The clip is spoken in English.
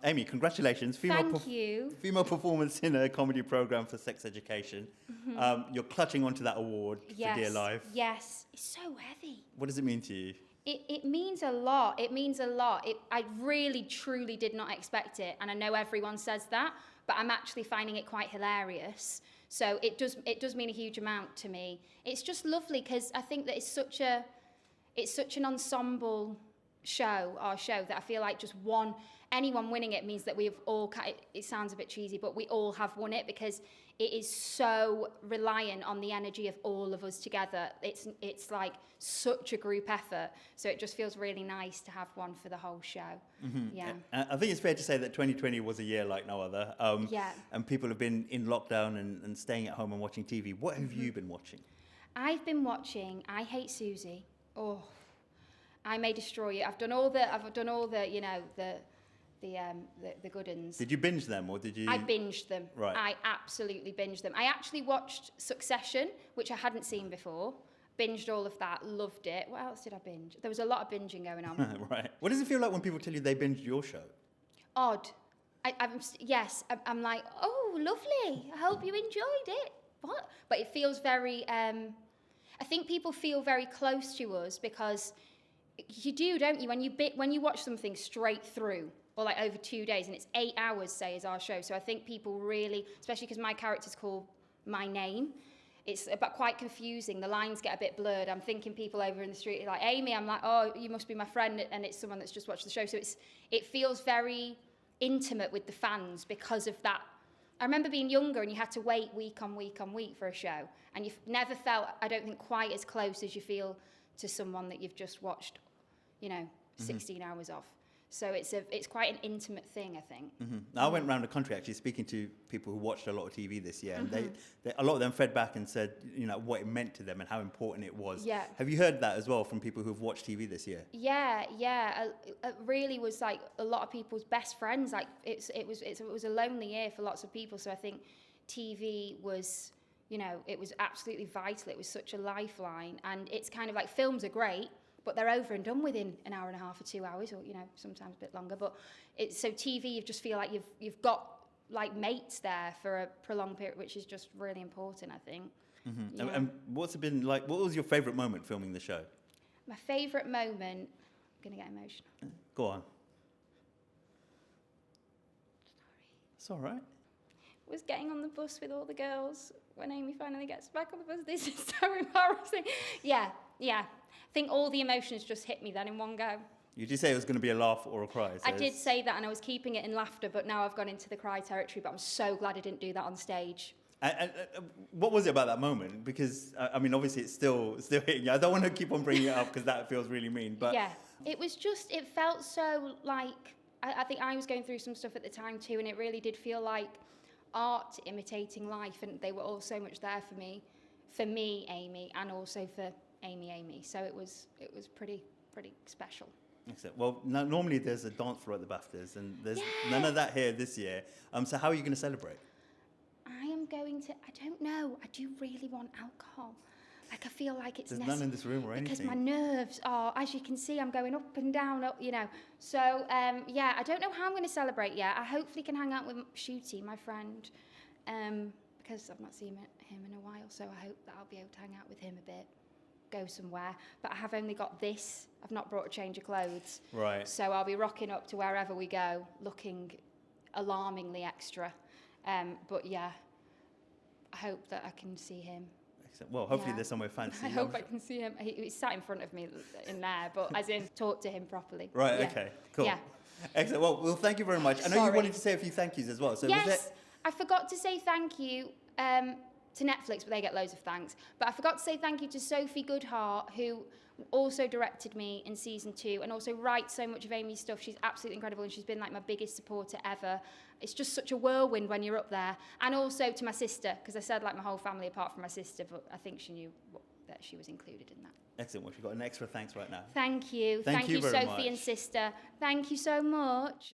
Aimee, congratulations. Thank you. Female performance in a comedy program for sex education. You're clutching onto that award for Dear Life. Yes, it's so heavy. What does it mean to you? It means a lot. It means a lot. I really, truly did not expect it. And I know everyone says that, but I'm actually finding it quite hilarious. So it does mean a huge amount to me. It's just lovely because I think that it's such an ensemble show, our show, that I feel like just anyone winning it means that we've all, it sounds a bit cheesy, but we all have won it because it is so reliant on the energy of all of us together. It's like such a group effort. So it just feels really nice to have one for the whole show. Yeah. I think it's fair to say that 2020 was a year like no other. And people have been in lockdown and staying at home and watching TV. What have you been watching? I've been watching I Hate Susie. Oh, I May Destroy You. I've done all the, you know, the good uns. Did you binge them or did you? I binged them. Right. I absolutely binged them. I actually watched Succession, which I hadn't seen before. Binged all of that, loved it. What else did I binge? There was a lot of binging going on. Right. What does it feel like when people tell you they binged your show? Odd. I'm like, oh, lovely. I hope you enjoyed it. What? But it feels very, I think people feel very close to us because you do, don't you? When you watch something straight through, or like over 2 days, and it's 8 hours, say, is our show. So I think people really, especially because my character's called My Name, it's about quite confusing. The lines get a bit blurred. I'm thinking people over in the street are like, Aimee, I'm like, oh, you must be my friend, and it's someone that's just watched the show. So it feels very intimate with the fans because of that. I remember being younger and you had to wait week on week on week for a show, and you've never felt, I don't think, quite as close as you feel to someone that you've just watched, 16 hours of. So it's quite an intimate thing, I think. I went around the country actually speaking to people who watched a lot of TV this year, and a lot of them fed back and said, what it meant to them and how important it was. Yeah. Have you heard that as well from people who've watched TV this year? Yeah. It really was like a lot of people's best friends. Like it was a lonely year for lots of people. So I think TV was, it was absolutely vital. It was such a lifeline, and it's kind of like films are great, but they're over and done within an hour and a half or 2 hours, or sometimes a bit longer. But so TV, you just feel like you've got like mates there for a prolonged period, which is just really important, I think. Yeah. And what's it been like? What was your favourite moment filming the show? My favourite moment. I'm gonna get emotional. Go on. Sorry. It's all right. Was getting on the bus with all the girls when Aimee finally gets back on the bus. This is so embarrassing. Yeah. I think all the emotions just hit me then in one go. You did say it was going to be a laugh or a cry. So I did say that, and I was keeping it in laughter, but now I've gone into the cry territory, but I'm so glad I didn't do that on stage. And what was it about that moment? Because, obviously it's still hitting you. I don't want to keep on bringing it up because that feels really mean. But yeah, it felt so like, I think I was going through some stuff at the time too, and it really did feel like art imitating life, and they were all so much there for me, Aimee, and also for Aimee. So it was pretty special. Excellent. Well, normally there's a dance floor at the BAFTAs, and there's none of that here this year. So how are you going to celebrate? I don't know. I do really want alcohol. Like, I feel like it's There's none in this room or anything. Because my nerves are, as you can see, I'm going up and down, So, I don't know how I'm going to celebrate yet. I hopefully can hang out with Shooty, my friend, because I've not seen him in a while. So I hope that I'll be able to hang out with him a bit, go somewhere. But I have only got this. I've not brought a change of clothes. Right. So I'll be rocking up to wherever we go, looking alarmingly extra. But yeah, I hope that I can see him. Excellent. Well, hopefully there's somewhere fancy. I hope I can see him. He's sat in front of me in there, but as in talk to him properly. Right, yeah. okay, cool. Yeah. Excellent. Well, thank you very much. I know you wanted to say a few thank yous as well. So yes, I forgot to say thank you to Netflix, but they get loads of thanks. But I forgot to say thank you to Sophie Goodhart, who also directed me in season 2 and also writes so much of Aimee's stuff. She's absolutely incredible, and she's been like my biggest supporter ever. It's just such a whirlwind when you're up there. And also to my sister, because I said like my whole family apart from my sister, but I think she knew that she was included in that. Excellent. Well, you've got an extra thanks right now. Thank you. Thank you very Sophie much. and sister. Thank you so much.